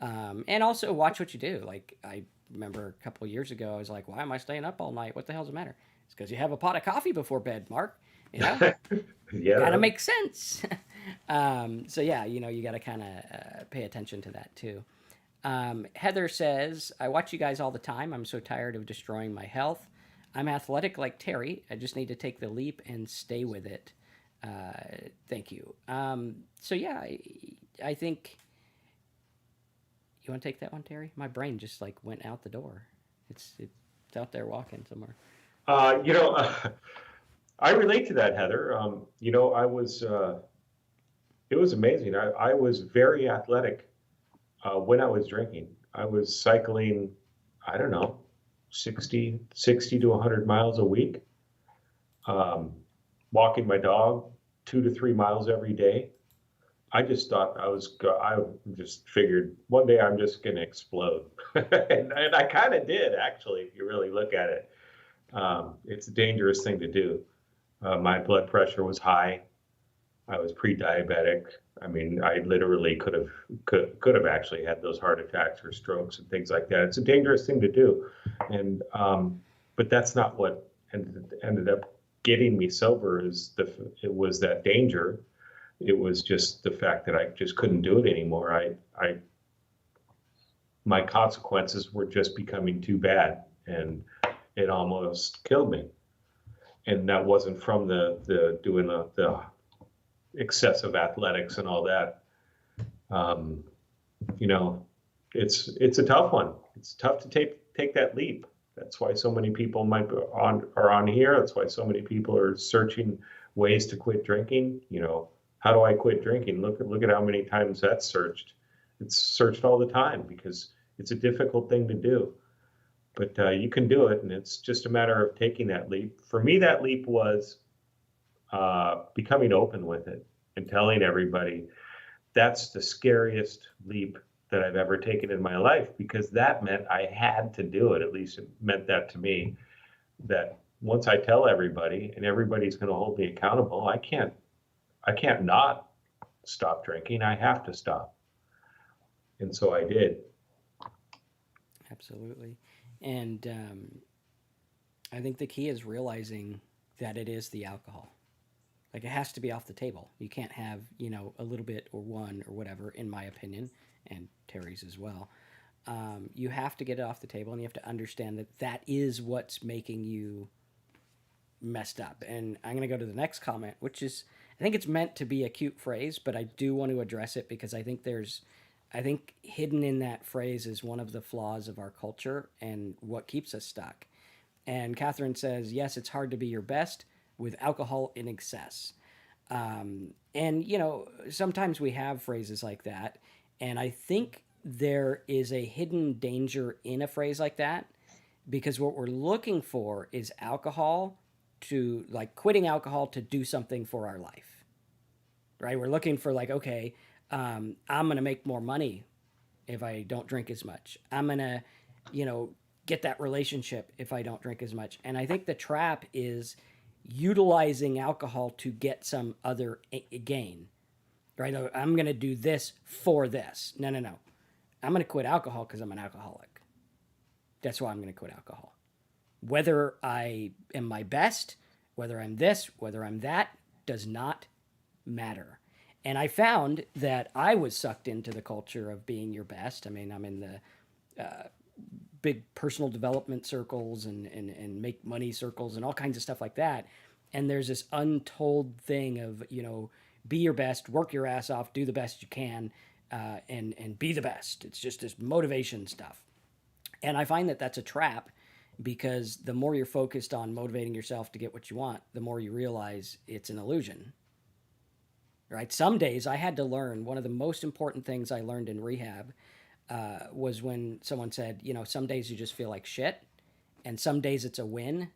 And also watch what you do. Like I remember a couple of years ago, I was like, why am I staying up all night? What the hell's the matter? It's because you have a pot of coffee before bed, Mark. You know, gotta Yeah. make sense. So yeah, you got to kind of pay attention to that too. Heather says, I watch you guys all the time. I'm so tired of destroying my health. I'm athletic like Terry. I just need to take the leap and stay with it. Thank you. So yeah, I think you want to take that one, Terry. My brain just like went out the door. It's out there walking somewhere. Uh, you know, I relate to that, Heather. I was. It was amazing. I was very athletic when I was drinking. I was cycling, I don't know, 60 to 100 miles a week, um, walking my dog 2 to 3 miles every day. I just thought I just figured one day I'm just going to explode. And I kind of did, actually, if you really look at it. It's a dangerous thing to do. My blood pressure was high. I was pre-diabetic. I mean, I literally could have actually had those heart attacks or strokes and things like that. It's a dangerous thing to do, and but that's not what ended up getting me sober. It was that danger. It was just the fact that I just couldn't do it anymore. My consequences were just becoming too bad, and it almost killed me. And that wasn't from the doing the excessive athletics and all that. Um, you know, it's a tough one. It's tough to take that leap. That's why so many people are on here. That's why so many people are searching ways to quit drinking. How do I quit drinking? Look at how many times that's searched. It's searched all the time because It's a difficult thing to do, but you can do it, and it's just a matter of taking that leap. For me, that leap was becoming open with it and telling everybody. That's the scariest leap that I've ever taken in my life, because that meant I had to do it. At least it meant that to me, that once I tell everybody and everybody's going to hold me accountable, I can't not stop drinking. I have to stop. And so I did. Absolutely. And I think the key is realizing that it is the alcohol. Like it has to be off the table. You can't have, a little bit or one or whatever, in my opinion, and Terry's as well. You have to get it off the table, and you have to understand that that is what's making you messed up. And I'm going to go to the next comment, which is, I think it's meant to be a cute phrase, but I do want to address it because I think hidden in that phrase is one of the flaws of our culture and what keeps us stuck. And Catherine says, yes, it's hard to be your best with alcohol in excess. And, sometimes we have phrases like that. And I think there is a hidden danger in a phrase like that, because what we're looking for is alcohol to, like, quitting alcohol to do something for our life, right? We're looking for, like, okay, I'm going to make more money if I don't drink as much. I'm going to, you know, get that relationship if I don't drink as much. And I think the trap is utilizing alcohol to get some other gain, right? I'm going to do this for this. No, no, no. I'm going to quit alcohol because I'm an alcoholic. That's why I'm going to quit alcohol. Whether I am my best, whether I'm this, whether I'm that, does not matter. And I found that I was sucked into the culture of being your best. I mean, I'm in the big personal development circles and make money circles and all kinds of stuff like that. And there's this untold thing of, be your best, work your ass off, do the best you can, and be the best. It's just this motivation stuff. And I find that that's a trap, because the more you're focused on motivating yourself to get what you want, the more you realize it's an illusion, right? Some days I had to learn, one of the most important things I learned in rehab was when someone said, some days you just feel like shit, and some days it's a win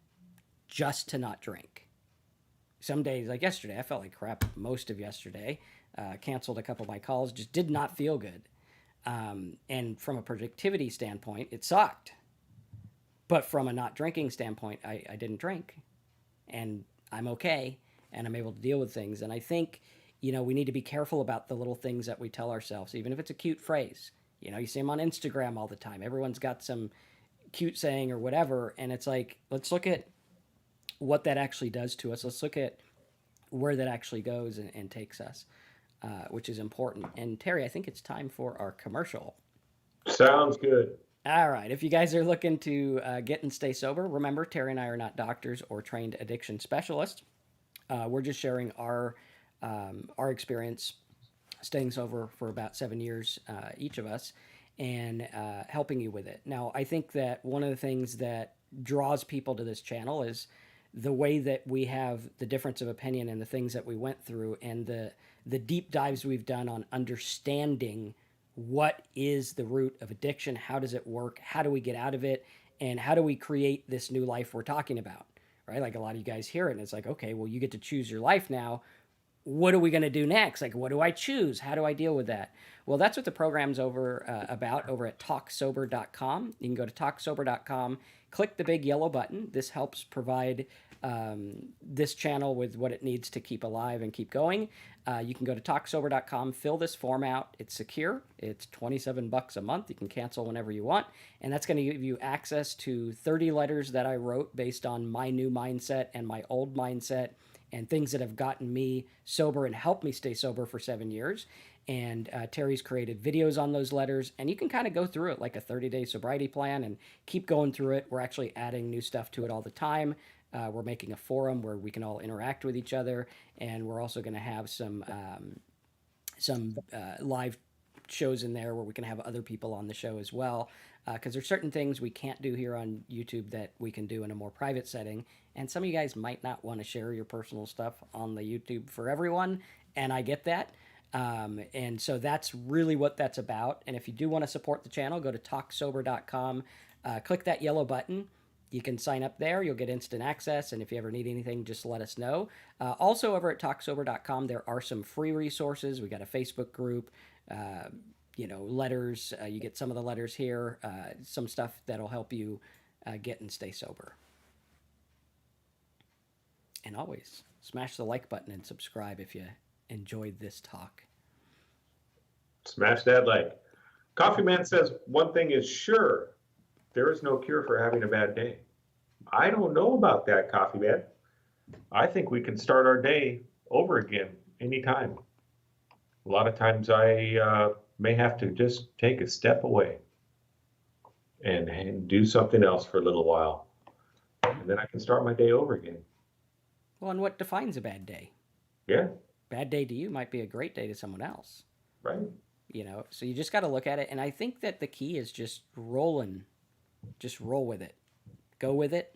just to not drink. Some days, like yesterday, I felt like crap most of yesterday. Canceled a couple of my calls, just did not feel good. And from a productivity standpoint, it sucked. But from a not drinking standpoint, I didn't drink. And I'm okay, and I'm able to deal with things. And I think, we need to be careful about the little things that we tell ourselves, even if it's a cute phrase. You see them on Instagram all the time. Everyone's got some cute saying or whatever. And it's like, let's look at what that actually does to us. Let's look at where that actually goes and takes us, which is important. And Terry, I think it's time for our commercial. Sounds good. All right. If you guys are looking to get and stay sober, remember, Terry and I are not doctors or trained addiction specialists. We're just sharing our experience staying sober for about 7 years, each of us, and helping you with it. Now, I think that one of the things that draws people to this channel is the way that we have the difference of opinion and the things that we went through, and the deep dives we've done on understanding what is the root of addiction, how does it work, how do we get out of it, and how do we create this new life we're talking about, right? Like, a lot of you guys hear it and it's like, okay, well, you get to choose your life now. What are we going to do next? Like, what do I choose? How do I deal with that? Well, that's what the program's about over at talksober.com. You can go to talksober.com, click the big yellow button. This helps provide this channel with what it needs to keep alive and keep going. You can go to talksober.com, fill this form out. It's secure. It's $27 a month. You can cancel whenever you want. And that's going to give you access to 30 letters that I wrote based on my new mindset and my old mindset, and things that have gotten me sober and helped me stay sober for 7 years. And Terry's created videos on those letters, and you can kind of go through it like a 30-day sobriety plan and keep going through it. We're actually adding new stuff to it all the time. We're making a forum where we can all interact with each other, and we're also going to have some live shows in there where we can have other people on the show as well, because there's certain things we can't do here on YouTube that we can do in a more private setting. And some of you guys might not want to share your personal stuff on the YouTube for everyone, and I get that. And so that's really what that's about. And if you do want to support the channel, go to talksober.com, click that yellow button. You can sign up there. You'll get instant access. And if you ever need anything, just let us know. Also, over at talksober.com, there are some free resources. We got a Facebook group, letters. You get some of the letters here, some stuff that'll help you get and stay sober. And always smash the like button and subscribe if you enjoyed this talk. Smash that like. Coffee Man says one thing is sure, there is no cure for having a bad day. I don't know about that, Coffee Man. I think we can start our day over again anytime. A lot of times I may have to just take a step away and do something else for a little while. And then I can start my day over again. Well, and what defines a bad day? Yeah. Bad day to you might be a great day to someone else. Right. So you just got to look at it. And I think that the key is just rolling. Just roll with it. Go with it.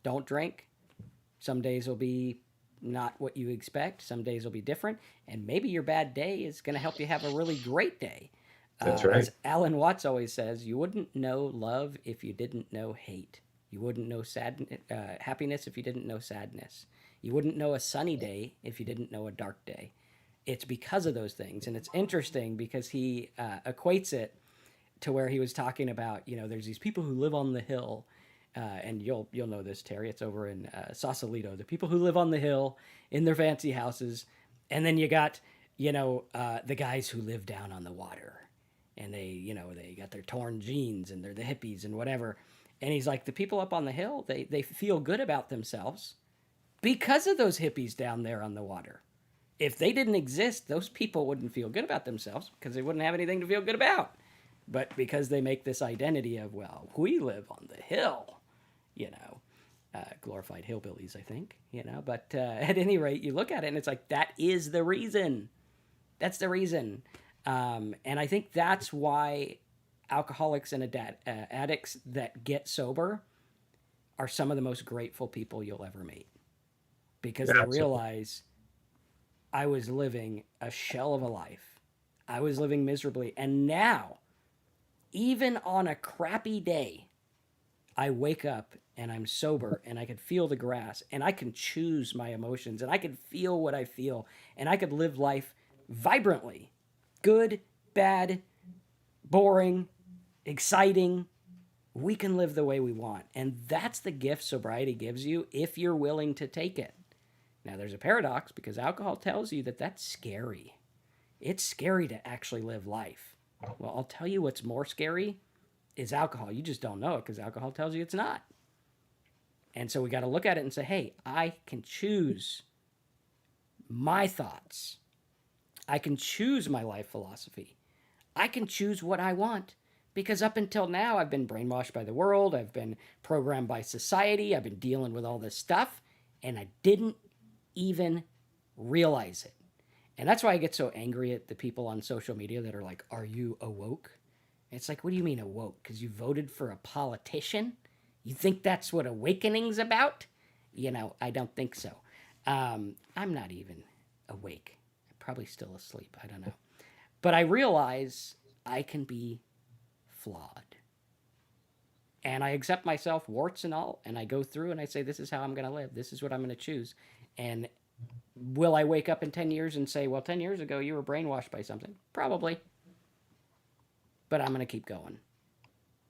Don't drink. Some days will be not what you expect. Some days will be different. And maybe your bad day is going to help you have a really great day. That's right. As Alan Watts always says, you wouldn't know love if you didn't know hate. You wouldn't know happiness if you didn't know sadness. You wouldn't know a sunny day if you didn't know a dark day. It's because of those things. And it's interesting because he equates it to where he was talking about, there's these people who live on the hill. And you'll know this, Terry. It's over in Sausalito. The people who live on the hill in their fancy houses. And then you got, the guys who live down on the water. And they got their torn jeans and they're the hippies and whatever. And he's like, the people up on the hill, they feel good about themselves because of those hippies down there on the water. If they didn't exist, those people wouldn't feel good about themselves because they wouldn't have anything to feel good about. But because they make this identity of, well, we live on the hill, glorified hillbillies, I think, But at any rate, you look at it and it's like, that is the reason. That's the reason. And I think that's why alcoholics and addicts that get sober are some of the most grateful people you'll ever meet. Because they realize I was living a shell of a life. I was living miserably. And now, even on a crappy day, I wake up and I'm sober and I can feel the grass and I can choose my emotions and I can feel what I feel and I could live life vibrantly. Good, bad, boring, exciting. We can live the way we want. And that's the gift sobriety gives you if you're willing to take it. Now, there's a paradox because alcohol tells you that that's scary. It's scary to actually live life. Well, I'll tell you what's more scary is alcohol. You just don't know it because alcohol tells you it's not. And so we got to look at it and say, hey, I can choose my thoughts. I can choose my life philosophy. I can choose what I want. Because up until now, I've been brainwashed by the world. I've been programmed by society. I've been dealing with all this stuff. And I didn't even realize it. And that's why I get so angry at the people on social media that are like, are you awoke? It's like, what do you mean awoke? Because you voted for a politician? You think that's what awakening's about? I don't think so. I'm not even awake. I'm probably still asleep. I don't know. But I realize I can be flawed. And I accept myself, warts and all, and I go through and I say, this is how I'm going to live. This is what I'm going to choose. And will I wake up in 10 years and say, well, 10 years ago you were brainwashed by something? Probably. But I'm going to keep going.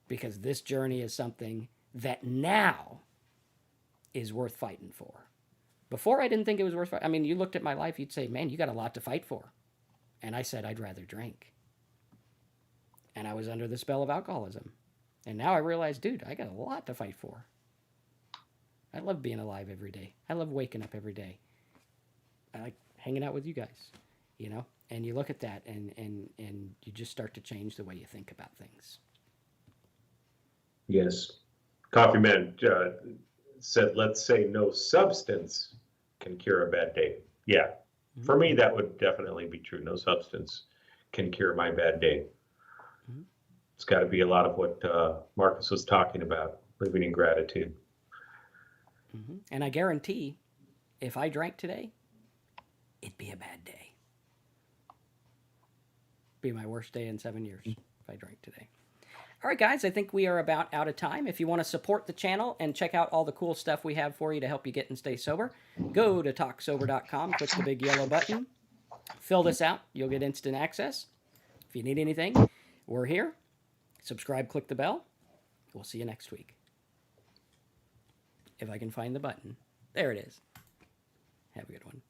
Because this journey is something that now is worth fighting for. Before I didn't think it was worth fighting. I mean, you looked at my life, you'd say, man, you got a lot to fight for. And I said, I'd rather drink. And I was under the spell of alcoholism. And now I realize, dude, I got a lot to fight for. I love being alive every day. I love waking up every day. I like hanging out with you guys, And you look at that and you just start to change the way you think about things. Yes. Coffee Man said, let's say no substance can cure a bad day. Yeah. Mm-hmm. For me, that would definitely be true. No substance can cure my bad day. Mm-hmm. It's got to be a lot of what Marcus was talking about, living in gratitude. Mm-hmm. And I guarantee if I drank today, it'd be a bad day. be my worst day in 7 years if I drank today. All right, guys, I think we are about out of time. If you want to support the channel and check out all the cool stuff we have for you to help you get and stay sober, go to talksober.com, click the big yellow button, fill this out. You'll get instant access. If you need anything, we're here. Subscribe, click the bell. We'll see you next week. If I can find the button. There it is. Have a good one.